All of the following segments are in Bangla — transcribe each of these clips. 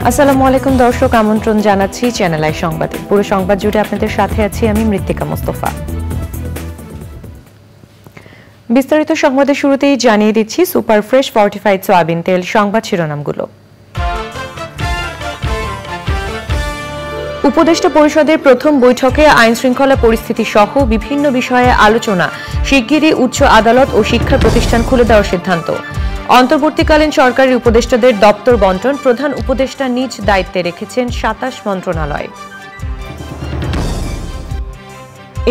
আসসালামু আলাইকুম দর্শক, আমন্ত্রণ জানাচ্ছি চ্যানেল আই সংবাদে। পুরো সংবাদ জুড়ে আপনাদের সাথে আছি আমি মৃত্তিকা মোস্তফা। বিস্তারিত সংবাদের শুরুতেই জানিয়ে দিচ্ছি সুপার ফ্রেশ ফর্টিফাইড সয়াবিন তেল সংবাদ শিরোনামগুলো। উপদেষ্টা পরিষদের প্রথম বৈঠকে আইন শৃঙ্খলা পরিস্থিতি সহ বিভিন্ন বিষয়ে আলোচনা, শিগগিরই উচ্চ আদালত ও শিক্ষা প্রতিষ্ঠান খুলে দেওয়ার সিদ্ধান্ত। অন্তর্বর্তীকালীন সরকারের উপদেষ্টাদের দপ্তর বণ্টন, প্রধান উপদেষ্টা নিজ দায়িত্বে রেখেছেন ২৭ মন্ত্রণালয়।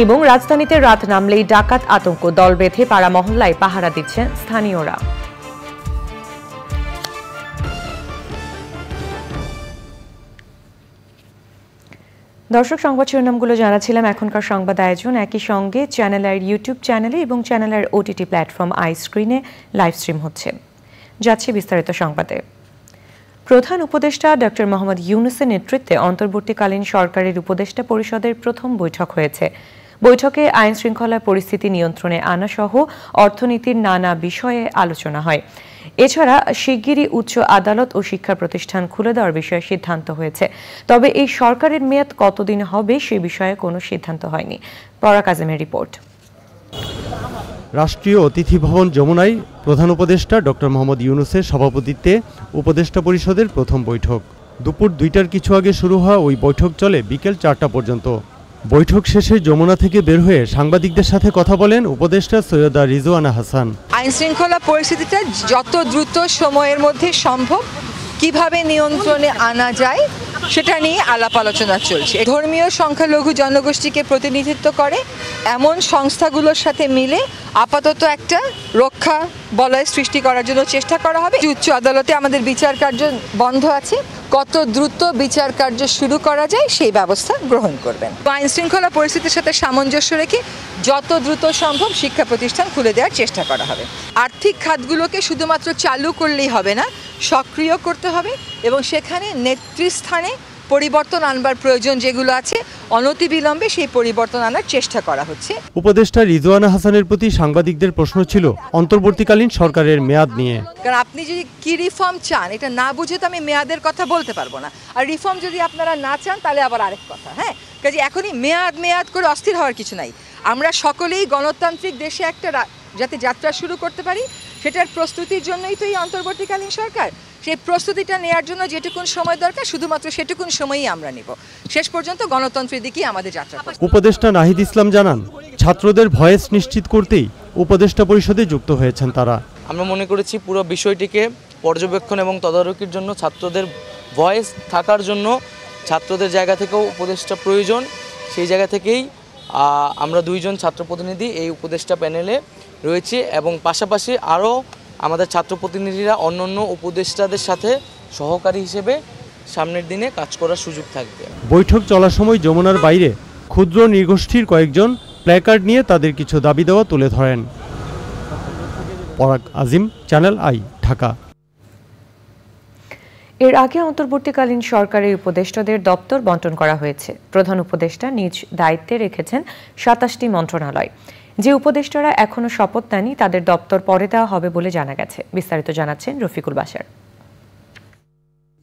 এবং রাজধানীতে রাত নামলেই ডাকাত আতঙ্ক, দল বেঁধে পাড়া মহল্লায় পাহারা দিচ্ছেন স্থানীয়রা। দর্শক, সংবাদ শিরোনামগুলো জানাচ্ছিলাম। এখনকার সংবাদ আয়োজন একই সঙ্গে চ্যানেল আইয়ের ইউটিউব চ্যানেলে এবং চ্যানেল আইয়ের ওটিটি প্ল্যাটফর্ম আই স্ক্রিনে লাইভ স্ট্রিম হচ্ছে। যাচ্ছে বিস্তারিত সংবাদে। প্রধান উপদেষ্টা ডক্টর মোহাম্মদ ইউনূসের নেতৃত্বে অন্তর্বর্তীকালীন সরকারের উপদেষ্টা পরিষদের প্রথম বৈঠক হয়েছে। বৈঠকে আইন শৃঙ্খলা পরিস্থিতি নিয়ন্ত্রণে আনা সহ অর্থনীতির নানা বিষয়ে আলোচনা হয়। এছাড়া শিগগিরই উচ্চ আদালত ও শিক্ষা প্রতিষ্ঠান খুলে দেওয়ার বিষয়ে সিদ্ধান্ত হয়েছে। তবে এই সরকারের মেয়াদ কতদিন হবে সে বিষয়ে কোনো সিদ্ধান্ত হয়নি। পরাগ আজমের রিপোর্ট। রাষ্ট্রীয় অতিথি ভবন যমুনায় প্রধান উপদেষ্টা ডক্টর মোহাম্মদ ইউনূসের সভাপতিত্বে উপদেষ্টা পরিষদের প্রথম বৈঠক। দুপুর ২টার কিছু আগে শুরু হওয়া ওই বৈঠক চলে বিকেল ৪টা পর্যন্ত। বৈঠক শেষে যমুনা থেকে বের হয়ে সাংবাদিকদের সাথে কথা বলেন উপদেষ্টা সৈয়দা রিজওয়ানা হাসান। আইন শৃঙ্খলা পরিস্থিতিটা যত দ্রুত সময়ের মধ্যে সম্ভব কিভাবে নিয়ন্ত্রণে আনা যায় সেটা নিয়ে আলাপ আলোচনা চলছে। ধর্মীয় সংখ্যালঘু জনগোষ্ঠীকে প্রতিনিধিত্ব করে এমন সংস্থাগুলোর সাথে মিলে আপাতত একটা রক্ষা বলয় সৃষ্টি করার জন্য চেষ্টা করা হবে। উচ্চ আদালতে আমাদের বিচার কার্য বন্ধ আছে, কত দ্রুত বিচার কার্য শুরু করা যায় সেই ব্যবস্থা গ্রহণ করবেন। আইন শৃঙ্খলা পরিস্থিতির সাথে সামঞ্জস্য রেখে যত দ্রুত সম্ভব শিক্ষা প্রতিষ্ঠান খুলে দেওয়ার চেষ্টা করা হবে। আর্থিক খাতগুলোকে শুধুমাত্র চালু করলেই হবে না, সক্রিয় করতে হবে এবং সেখানে নেতৃস্থানে পরিবর্তন আনবার প্রয়োজন যেগুলো আছে অনতিবিলম্বে সেই পরিবর্তন আনার চেষ্টা করা হচ্ছে। উপদেষ্টা রিজওয়ানা হাসানের প্রতি সাংবাদিকদের প্রশ্ন ছিল অন্তর্বর্তীকালীন সরকারের মেয়াদ নিয়ে। কারণ আপনি যদি কি রিফর্ম চান এটা না বুঝে তো আমি মেয়াদের কথা বলতে পারবো না। আর রিফর্ম যদি আপনারা না চান তাহলে আবার আরেক কথা। হ্যাঁ, কাজে এখনই মেয়াদ করে অস্থির হওয়ার কিছু নাই। আমরা সকলেই গণতান্ত্রিক দেশে একটা যাতে যাত্রা শুরু করতে পারি সেটার প্রস্তুতির জন্যই তো এই অন্তর্বর্তীকালীন সরকার। সেই প্রস্তুতিটা নেওয়ার জন্য যেটুকুন সময় দরকার শুধুমাত্র সেটুকুন সময়ই আমরা নেব। শেষ পর্যন্ত গণতন্ত্রের দিকেই আমাদের যাত্রা। উপদেষ্টা নাহিদ ইসলাম জানান, ছাত্রদের ভয়েস নিশ্চিত করতেই উপদেষ্টা পরিষদে যুক্ত হয়েছেন তারা। আমরা মনে করেছি পুরো বিষয়টিকে পর্যবেক্ষণ এবং তদারকির জন্য ছাত্রদের ভয়েস থাকার জন্য ছাত্রদের জায়গা থেকেও উপদেষ্টা প্রয়োজন। সেই জায়গা থেকেই আমরা দুইজন ছাত্র প্রতিনিধি এই উপদেষ্টা প্যানেলে রয়েছে এবং পাশাপাশি আরও আমাদের ছাত্র প্রতিনিধিরা অন্যান্য উপদেষ্টাদের সাথে সহকারী হিসেবে সামনের দিনে কাজ করার সুযোগ থাকবে। বৈঠক চলার সময় যমুনার বাইরে ক্ষুদ্র নৃগোষ্ঠীর কয়েকজন প্ল্যাকার্ড নিয়ে তাদের কিছু দাবি দেওয়া তুলে ধরেন। পরাগ আজিম, চ্যানেল আই, ঢাকা। এর আগে অন্তর্বর্তীকালীন সরকারের উপদেষ্টাদের দপ্তর বণ্টন করা হয়েছে। প্রধান উপদেষ্টা নিজ দায়িত্বে রেখেছেন ২৭টি মন্ত্রণালয়। যে উপদেষ্টারা এখনো শপথ নেননি তাদের দপ্তর পরে দেওয়া হবে বলে জানা গেছে। বিস্তারিত জানাচ্ছেন রফিকুল বাশার।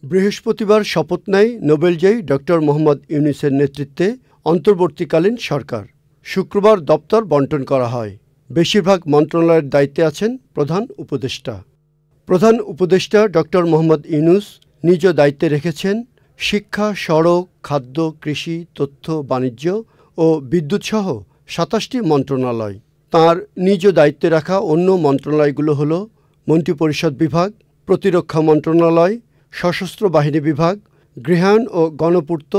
বৃহস্পতিবার শপথ নেয় নোবেলজয়ী ডক্টর মোহাম্মদ ইউনূসের নেতৃত্বে অন্তর্বর্তীকালীন সরকার। শুক্রবার দপ্তর বণ্টন করা হয়। বেশিরভাগ মন্ত্রণালয়ের দায়িত্বে আছেন প্রধান উপদেষ্টা। প্রধান উপদেষ্টা ডক্টর মোহাম্মদ ইউনূস নিজ দায়িত্বে রেখেছেন শিক্ষা, সড়ক, খাদ্য, কৃষি, তথ্য, বাণিজ্য ও বিদ্যুৎসহ ২৭টি মন্ত্রণালয়। তাঁর নিজ দায়িত্বে রাখা অন্য মন্ত্রণালয়গুলো হল মন্ত্রিপরিষদ বিভাগ, প্রতিরক্ষা মন্ত্রণালয়, সশস্ত্র বাহিনী বিভাগ, গৃহায়ণ ও গণপূর্ত,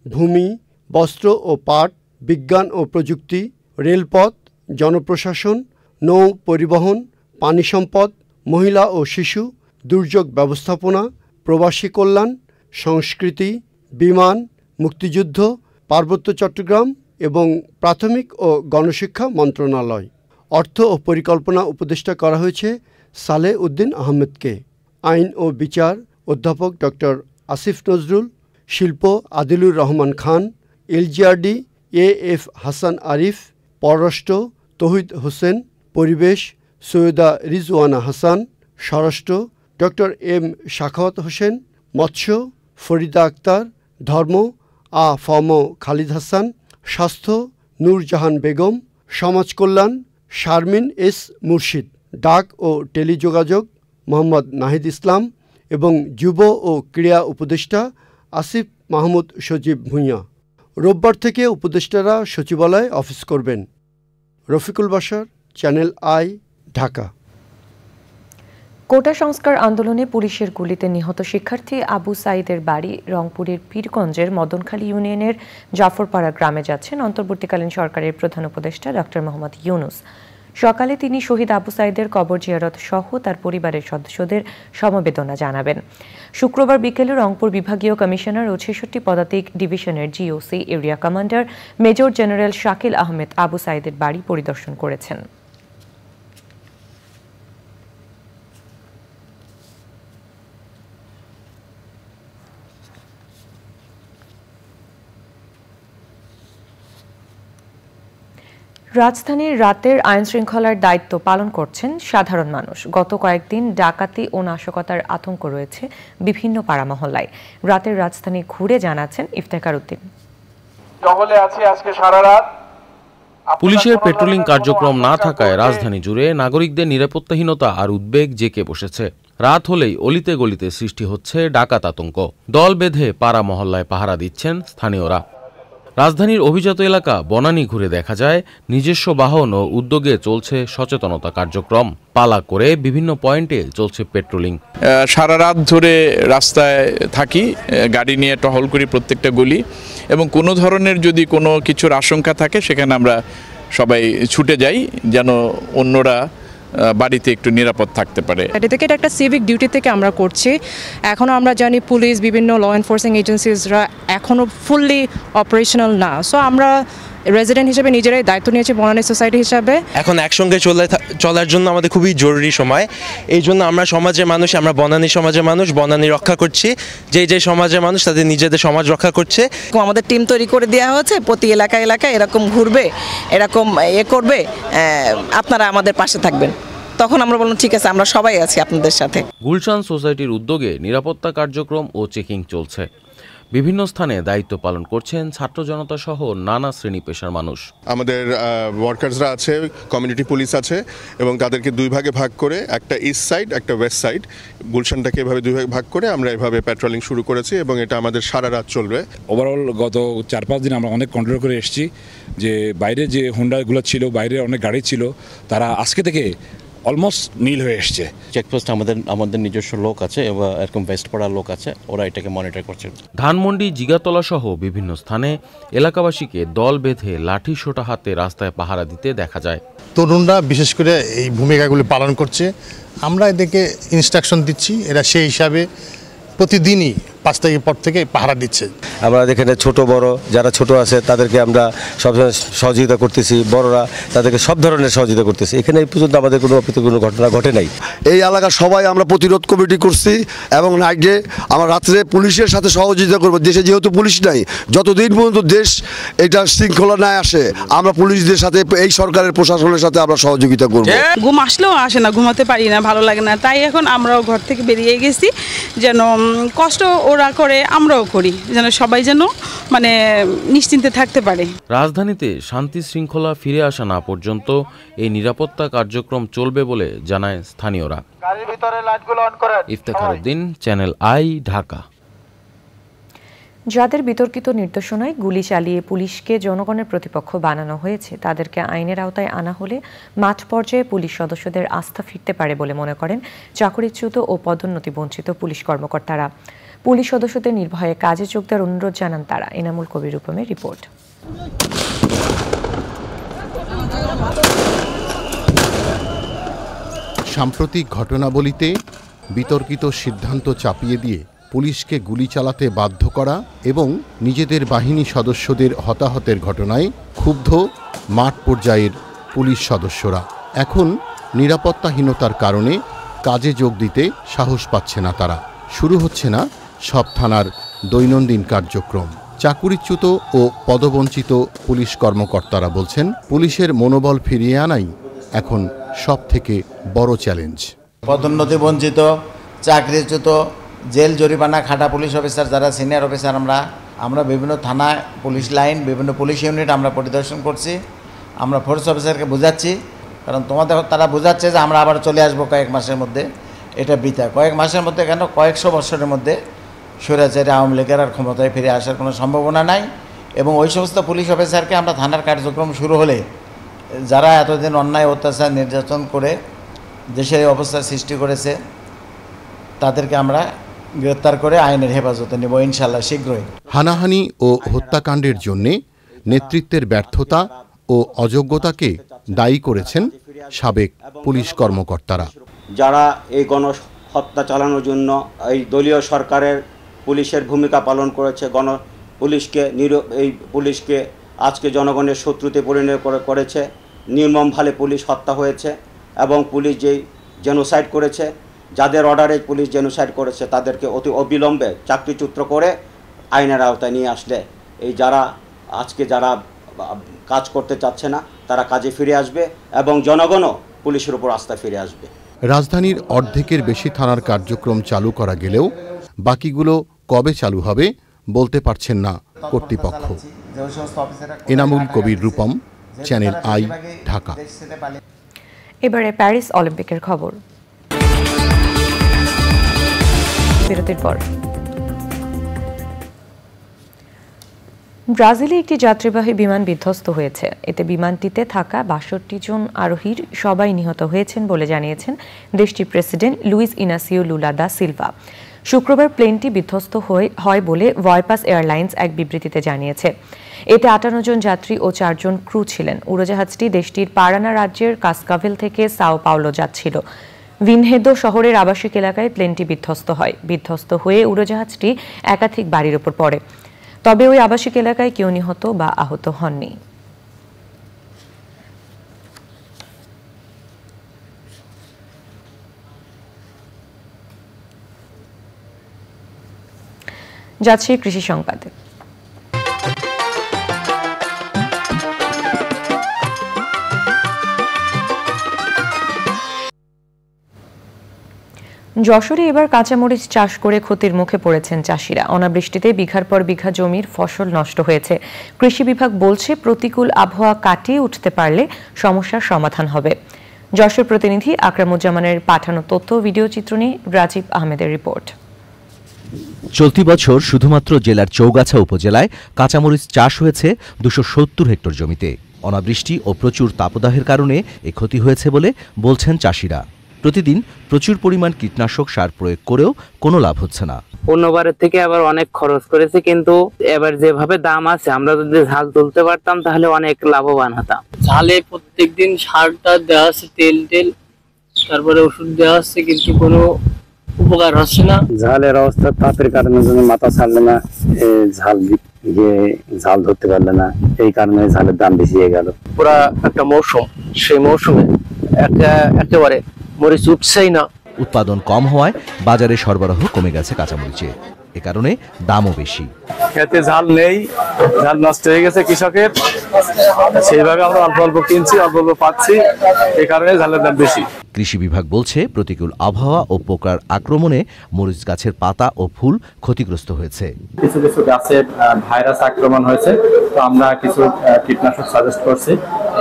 ভূমি, বস্ত্র ও পাট, বিজ্ঞান ও প্রযুক্তি, রেলপথ, জনপ্রশাসন, নৌ পরিবহন, পানি সম্পদ, মহিলা ও শিশু, দুর্যোগ ব্যবস্থাপনা, প্রবাসী কল্যাণ, সংস্কৃতি, বিমান, মুক্তিযুদ্ধ, পার্বত্য চট্টগ্রাম এবং প্রাথমিক ও গণশিক্ষা মন্ত্রণালয়। অর্থ ও পরিকল্পনা উপদেষ্টা করা হয়েছে সালেহ উদ্দিন আহমেদকে। আইন ও বিচার অধ্যাপক ডক্টর আসিফ নজরুল, শিল্প আদিলুর রহমান খান, এলজিআরডি এএফ হাসান আরিফ, পররাষ্ট্র তৌহিদ হোসেন, পরিবেশ সৈয়দা রিজওয়ানা হাসান, স্বরাষ্ট্র ডক্টর এম শাখাওয়াত হোসেন, মৎস্য ফরিদা আক্তার, ধর্ম আ.ফ.ম. খালিদ হাসান, স্বাস্থ্য নূরজাহান বেগম, সমাজ কল্যাণ শারমিন এস মুর্শিদ, ডাক ও টেলিযোগাযোগ মোহাম্মদ নাহিদ ইসলাম এবং যুব ও ক্রীড়া উপদেষ্টা আসিফ মাহমুদ সজীব ভূঁইয়া। রোববার থেকে উপদেষ্টারা সচিবালয়ে অফিস করবেন। Rafiqul Bashar, Channel I, Dhaka. Quota সংস্কার আন্দোলনে পুলিশের গুলিতে নিহত শিক্ষার্থী আবু সাঈদের বাড়ি রংপুরের পীরগঞ্জের মদনখালী ইউনিয়নের জাফরপাড়া গ্রামে যাচ্ছেন অন্তর্বর্তীকালীন সরকারের প্রধান উপদেষ্টা ডক্টর মোহাম্মদ ইউনুস। সকালে তিনি শহীদ আবু সাঈদের কবর জিয়ারত সহ তার পরিবারের সদস্যদের সমবেদনা জানাবেন। শুক্রবার বিকেলে রংপুর বিভাগীয় কমিশনার ও ৬৬ পদাতিক ডিভিশনের GOC area commander major general Shakil Ahmed Abu সাঈদের বাড়ি পরিদর্শন করেছেন। রাজধানীর রাতের আইনশৃঙ্খলার দায়িত্ব পালন করছেন সাধারণ মানুষ। গত কয়েকদিন ডাকাতি ও নাশকতার আতঙ্ক রয়েছে বিভিন্ন পাড়া মহল্লায়। রাতের রাজধানী ঘুরে জানাচ্ছেন ইফতেখার উদ্দিন। পুলিশের পেট্রোলিং কার্যক্রম না থাকায় রাজধানী জুড়ে নাগরিকদের নিরাপত্তাহীনতা আর উদ্বেগ জেঁকে বসেছে। রাত হলেই অলিতে গলিতে সৃষ্টি হচ্ছে ডাকাত আতঙ্ক। দল বেঁধে পাড়া মহল্লায় পাহারা দিচ্ছেন স্থানীয়রা। রাজধানীর অভিজাত এলাকা বনানী ঘুরে দেখা যায় নিজস্ব বাহন ও উদ্যোগে চলছে সচেতনতা কার্যক্রম। পালা করে বিভিন্ন পয়েন্টে চলছে পেট্রোলিং। সারা রাত ধরে রাস্তায় থাকি, গাড়ি নিয়ে টহল করি প্রত্যেকটা গলি, এবং কোনো ধরনের যদি কোনো কিছুর আশঙ্কা থাকে সেখানে আমরা সবাই ছুটে যাই যেন অন্যরা বাড়িতে একটু নিরাপদ থাকতে পারে। এটা একটা সিভিক ডিউটি থেকে আমরা করছি। এখনও আমরা জানি পুলিশ, বিভিন্ন ল এনফোর্সিং এজেন্সিসরা এখনও ফুললি অপারেশনাল না। সো আমরা রেজিডেন্ট হিসেবে নিজেরাই দায়িত্ব নিয়েছি বনানী সোসাইটি হিসাবে। এখন একসঙ্গে চলার জন্য আমাদের খুবই জরুরি সময়। এই জন্য আমরা সমাজের মানুষ, আমরা বনানী সমাজের মানুষ, বনানী রক্ষা করছি। যে সমাজের মানুষ তাদের নিজেদের সমাজ রক্ষা করছে। আমাদের টিম তৈরি করে দেওয়া হয়েছে, প্রতি এলাকায় এরকম ঘুরবে, এরকম করবে, আপনারা আমাদের পাশে থাকবেন। তখন আমরা বললাম ঠিক আছে, আমরা সবাই আছি আপনাদের সাথে। গুলশান সোসাইটির উদ্যোগে নিরাপত্তা কার্যক্রম ও চেকিং চলছে। বিভিন্ন স্থানে দায়িত্ব পালন করছেন ছাত্র জনতা সহ নানা শ্রেণী পেশার মানুষ। আমাদের ওয়ার্কার্সরা আছে, কমিউনিটি পুলিশ আছে, এবং তাদেরকে দুই ভাগে ভাগ করে, একটা ইস্ট সাইড একটা ওয়েস্ট সাইড, গুলশানটাকে এভাবে দুই ভাগে ভাগ করে আমরা এভাবে পেট্রোলিং শুরু করেছি, এবং এটা আমাদের সারা রাত চলবে। ওভারঅল গত ৪-৫ দিন আমরা অনেক কন্ট্রোল করে এসেছি। যে বাইরে যে হোন্ডাগুলো ছিল, বাইরে অনেক গাড়ি ছিল, তারা আজকে থেকে অলমোস্ট নীল হয়ে এসছে। চেকপোস্ট আমাদের নিজস্ব লোক আছে, এবং এরকম ভেস্ট পড়ার লোক আছে, ওরা এটাকে মনিটর করছে। ধানমন্ডি, জিগাতলা সহ বিভিন্ন স্থানে এলাকাবাসীকে দল বেঁধে লাঠি সোটা হাতে রাস্তায় পাহারা দিতে দেখা যায়। তরুণরা বিশেষ করে এই ভূমিকাগুলি পালন করছে। আমরা এদেরকে ইনস্ট্রাকশন দিচ্ছি, এরা সেই হিসাবে প্রতিদিনই 5 তারিখের পর থেকে পাহারা দিচ্ছে। আমরা এখানে ছোট বড় যারা ছোট আছে তাদেরকে আমরা সব সহযোগিতা করতেছি, বড়রা তাদেরকে সব ধরনের সহযোগিতা করতেছি। এখানে এই পর্যন্ত আমাদের কোনো ঘটনা ঘটে নাই। এই এলাকার সবাই আমরা প্রতিরোধ কমিটি করছি, এবং নাইটে আমরা রাত্রে পুলিশের সাথে সহযোগিতা করবো। দেশে যেহেতু পুলিশ নাই, যতদিন পর্যন্ত দেশ এটা শৃঙ্খলা না আসে, আমরা পুলিশদের সাথে, এই সরকারের প্রশাসনের সাথে আমরা সহযোগিতা করবো। ঘুম আসলেও আসে না, ঘুমাতে পারি না, ভালো লাগে না। তাই এখন আমরাও ঘর থেকে বেরিয়ে গেছি, যেন কষ্ট ওরা করে আমরাও করি, যেন সবাই যেন নিশ্চিন্তে থাকতে পারে। রাজধানীতে শান্তি শৃঙ্খলা ফিরে আসা না পর্যন্ত এই নিরাপত্তা কার্যক্রম চলবে বলে জানায় স্থানীয়রা। Iftekhar Uddin, channel I, Dhaka. যাদের বিতর্কিত নির্দেশনায় গুলি চালিয়ে পুলিশকে জনগণের প্রতিপক্ষ বানানো হয়েছে, তাদেরকে আইনের আওতায় আনা হলে মাঠ পর্যায়ে পুলিশ সদস্যদের আস্থা ফিরতে পারে বলে মনে করেন চাকরিচ্যুত ও পদোন্নতি বঞ্চিত পুলিশ কর্মকর্তারা। পুলিশ সদস্যদের নির্ভয়ে কাজে যোগ দেওয়ার অনুরোধ জানান তারা। এনামুল কবির রূপমের রিপোর্ট। সাম্প্রতিক ঘটনাবলিতে বিতর্কিত সিদ্ধান্ত চাপিয়ে দিয়ে পুলিশকে গুলি চালাতে বাধ্য করা এবং নিজেদের বাহিনী সদস্যদের হতাহতের ঘটনায় ক্ষুব্ধ মাঠ পর্যায়ের পুলিশ সদস্যরা। এখন নিরাপত্তাহীনতার কারণে কাজে যোগ দিতে সাহস পাচ্ছে না তারা। শুরু হচ্ছে না সব থানার দৈনন্দিন কার্যক্রম। চাকুরিচ্যুত ও পদবঞ্চিত পুলিশ কর্মকর্তারা বলছেন, পুলিশের মনোবল ফিরিয়ে আনাই এখন সবথেকে বড় চ্যালেঞ্জ। পদোন্নতি বঞ্চিত, চাকরিচ্যুত, জেল জরিমানা খাটা পুলিশ অফিসার যারা সিনিয়র অফিসার, আমরা বিভিন্ন থানা, পুলিশ লাইন, বিভিন্ন পুলিশ ইউনিট আমরা পরিদর্শন করছি। আমরা ফোর্স অফিসারকে বোঝাচ্ছি, কারণ তারা বোঝাচ্ছে যে আমরা আবার চলে আসবো কয়েক মাসের মধ্যে। এটা বৃথা। কয়েক মাসের মধ্যে কেন, কয়েকশো বছরের মধ্যে স্বৈরাচারী আওয়ামী লীগের আর ক্ষমতায় ফিরে আসার কোনো সম্ভাবনা নাই। এবং ওই সমস্ত পুলিশ অফিসারকে আমরা থানার কার্যক্রম শুরু হলে যারা এতদিন অন্যায় অত্যাচার নির্যাতন করে দেশের অবস্থা সৃষ্টি করেছে তাদেরকে আমরা গ্রেপ্তার করে আইনের হেফাজতে নেব ইনশাআল্লাহ শীঘ্রই। হানাহানি ও হত্যাকাণ্ডের জন্যে নেতৃত্বের ব্যর্থতা ও অযোগ্যতাকে দায়ী করেছেন সাবেক পুলিশ কর্মকর্তারা। যারা এই গণহত্যা চালানোর জন্য এই দলীয় সরকারের পুলিশের ভূমিকা পালন করেছে, এই পুলিশকে আজকে জনগণের শত্রুতে পরিণত করেছে, নির্মমভাবে পুলিশ হত্যা হয়েছে এবং পুলিশ যেই জেনোসাইড করেছে, যাদের অর্ডারে পুলিশ জেনোসাইড করেছে তাদেরকে অতি অবিলম্বে চাকরিচ্যুত করে আইনের আওতায় নিয়ে আসলে যারা কাজ করতে চাচ্ছে না তারা কাজে ফিরে আসবে এবং জনগণও পুলিশের উপর আস্থা ফিরে আসবে। রাজধানীর অর্ধেকের বেশি থানার কার্যক্রম চালু করা গেলেও বাকিগুলো কবে চালু হবে বলতে পারছেন না কর্তৃপক্ষ। Enamul Kabir, Rupam, channel I, Dhaka. এবারে প্যারিস অলিম্পিকের খবর। বিরতির পর ব্রাজিলে একটি যাত্রীবাহী বিমান বিধ্বস্ত হয়েছে। এতে বিমানটিতে থাকা ৬২ জন আরোহীর সবাই নিহত হয়েছেন বলে জানিয়েছেন দেশটির president Luiz Inacio Lula da Silva. শুক্রবার প্লেনটি বিধ্বস্ত হয় বলে ভয়পাস এয়ারলাইন্স এক বিবৃতিতে জানিয়েছে। এতে ৫৮ জন যাত্রী ও ৪ জন ক্রু ছিলেন। উড়োজাহাজটি দেশটির পারানা রাজ্যের কাসকাভেল থেকে সাও পাওলো যাচ্ছিল। ভিনহেদো শহরের আবাসিক এলাকায় প্লেনটি বিধ্বস্ত হয়। বিধ্বস্ত হয়ে উড়োজাহাজটি একাধিক বাড়ির ওপর পড়ে। তবে ওই আবাসিক এলাকায় কেউ নিহত বা আহত হননি। যাচ্ছে কৃষি সংবাদে। যশোরে এবার কাঁচামরিচ চাষ করে ক্ষতির মুখে পড়েছেন চাষিরা। অনাবৃষ্টিতে বিঘার পর বিঘা জমির ফসল নষ্ট হয়েছে। কৃষি বিভাগ বলছে প্রতিকূল আবহাওয়া কাটিয়ে উঠতে পারলে সমস্যার সমাধান হবে। যশোর প্রতিনিধি আকরামুজ্জামানের পাঠানো তথ্য ভিডিও চিত্র নিয়ে রাজীব আহমেদের রিপোর্ট। চলতি বছর শুধুমাত্র জেলার চৌগাছা উপজেলায় কাঁচামরিচ চাষ হয়েছে ২৭০ হেক্টর জমিতে। অনাবৃষ্টি ও প্রচুর তাপদাহের কারণে এ ক্ষতি হয়েছে বলে বলছেন চাষিরা। প্রতিদিন প্রচুর পরিমাণ কীটনাশক সার প্রয়োগ করেও কোনো লাভ হচ্ছে না। অন্যবারের থেকে আবার অনেক খরচ করেছে, কিন্তু এবার যেভাবে দাম আছে আমরা যদি ঝাল তুলতে পারতাম তাহলে অনেক লাভবান হতাম। ঝালে প্রত্যেকদিন সারটা দেওয়া আছে, তেল তারপরে ওষুধ দেওয়া হচ্ছে, কিন্তু কোনো উপকার হচ্ছে না। ঝালের অবস্থা তাপের কারণে মাথা ছাড়লে না, ঝাল ধরতে পারলে না, এই কারণে ঝালের দাম বেশি হয়ে গেল। পুরা একটা মৌসুম, সেই মৌসুমে একেবারে মরিচ উঠছেই না। উৎপাদন কম হওয়ায় বাজারে সরবরাহ কমে গেছে কাঁচামরিচের। এ কারণে দামও বেশি। খেতে ঝাল নেই, ঝাল নষ্ট হয়ে গেছে কৃষকের, সেইভাবে আমরা অল্প অল্প কিনছি, অল্প অল্প পাচ্ছি, এই কারণে ঝালের দাম বেশি। কৃষি বিভাগ বলছে প্রতিকূল আবহাওয়া ও পোকার আক্রমণে মরিচ গাছের পাতা ও ফুল ক্ষতিগ্রস্ত হয়েছে। কিছু কিছু গাছে ভাইরাস আক্রমণ হয়েছে, তো আমরা কিছু কীটনাশক সাজেস্ট করছি।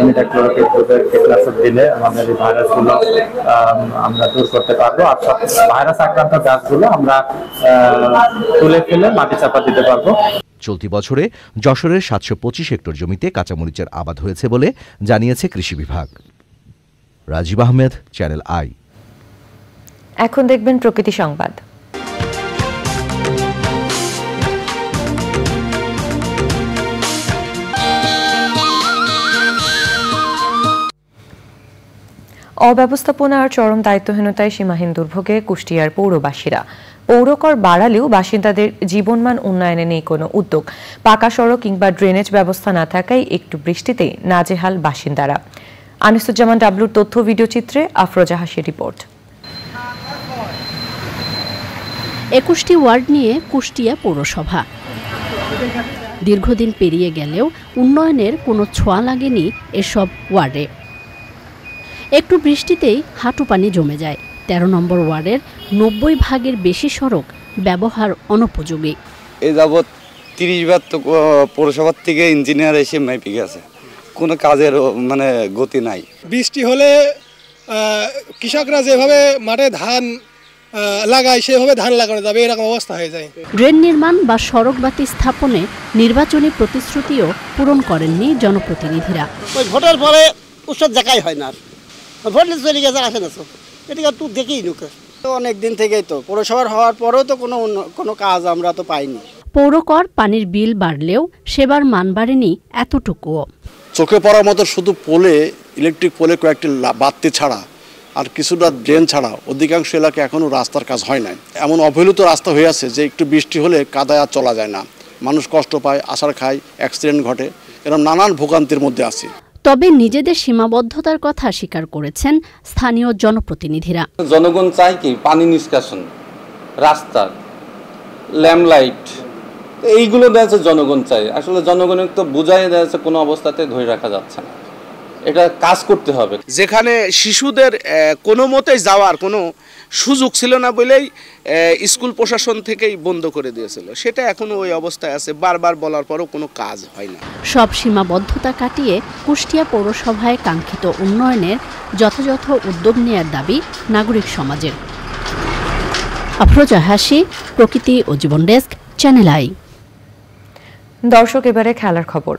ইমিডাক্লোরোপিড গ্রুপের কীটনাশক দিলে আমাদের এই ভাইরাসগুলো আমরা দূর করতে পারবো। আর সব ভাইরাস আক্রান্ত গাছগুলো আমরা তুলে ফেলে মাটি চাপা দিতে পারবো। চলতি বছরে যশোরের ৭২৫ হেক্টর জমিতে কাঁচামরিচের আবাদ হয়েছে বলে জানিয়েছে কৃষি বিভাগ। রাজীব আহমেদ, চ্যানেল আই। এখন দেখবেন প্রকৃতি সংবাদ। অব্যবস্থাপনা আর চরম দায়িত্বহীনতায় সীমাহীন দুর্ভোগে কুষ্টিয়ার পৌরবাসীরা। পৌরকর বাড়ালেও বাসিন্দাদের জীবনমান উন্নয়নে নেই কোনো উদ্যোগ। পাকা সড়ক কিংবা ড্রেনেজ ব্যবস্থা না থাকায় একটু বৃষ্টিতেই নাজেহাল বাসিন্দারা। আনিসুজ্জামান ডাবলুর তথ্য ভিডিও চিত্রে আফরোজা হাসির রিপোর্ট। 21টি ওয়ার্ড নিয়ে কুষ্টিয়া পৌরসভা। দীর্ঘদিন পেরিয়ে গেলেও উন্নয়নের কোনো ছোঁয়া লাগেনি এসব ওয়ার্ডে। একটু বৃষ্টিতেই হাঁটু পানি জমে যায়। 13 নম্বর ওয়ার্ডের 90 ভাগের বেশি সড়ক ব্যবহার অনুপযোগী। এই যাবৎ 30 বার তো পৌরসভার থেকে ইঞ্জিনিয়ার এসে মেপে গেছে, কোনো কাজের মানে গতি নাই। বৃষ্টি হলে কৃষকরা যেভাবে মাঠে ধান লাগায় সেভাবে ধান লাগানো যাবে, এরকম অবস্থা হয়ে যায়। ড্রেন নির্মাণ বা সড়ক বাতি স্থাপনে নির্বাচনী প্রতিশ্রুতিও পূরণ করেননি জনপ্রতিনিধিরা। ওই ভোটের পরে উৎসব দেখাই হয় না, ভোট চলে গেছে আসে না, এটা তো দেখেই নুকে। অনেক দিন থেকেই তো পৌরসভার হওয়ার পরেও তো কোনো কাজ আমরা তো পাইনি। পৌরকর পানির বিল বাড়লেও সেবার মান বাড়েনি এতটুকুও। চোখে পড়ার মতো শুধু পোলে, ইলেকট্রিক পোলে কয়েকটি বাতি ছাড়া আর কিছুটা ড্রেন ছাড়া অধিকাংশ এলাকায় এখনও রাস্তার কাজ হয় নাই। এমন অবহেলিত রাস্তা হয়ে আছে যে একটু বৃষ্টি হলে কাদায় আর চলা যায় না, মানুষ কষ্ট পায়, আছাড় খায়, অ্যাক্সিডেন্ট ঘটে, এরকম নানান ভোগান্তির মধ্যে আছে। তবে নিজেদের সীমাবদ্ধতার কথা স্বীকার করেছেন স্থানীয় জনপ্রতিনিধিরা। জনগণ চায় কি পানি নিষ্কাশন, রাস্তা, ল্যাম্পলাইট, এইগুলো দেওয়া জনগণ চায়। আসলে জনগণের তো বুঝাই দেওয়া কোনো অবস্থাতে ধরে রাখা যাচ্ছে না, এটা কাজ করতে হবে। যেখানে শিশুদের কোনো মতে যাওয়ার কোনো সুযোগ ছিল না বলেই স্কুল প্রশাসন থেকেই বন্ধ করে দিয়েছিল, সেটা এখনো ওই অবস্থায় আছে, বারবার বলার পরও কোনো কাজ হয় না। সব সীমাবদ্ধতা কাটিয়ে কুষ্টিয়া পৌরসভায় কাঙ্ক্ষিত উন্নয়নের যথাযথ উদ্যোগ নেয়ার দাবি নাগরিক সমাজের। আফরোজা হাসি, প্রকৃতি ও জীবন ডেস্ক, চ্যানেল আই। দর্শক, এবারে খেলার খবর।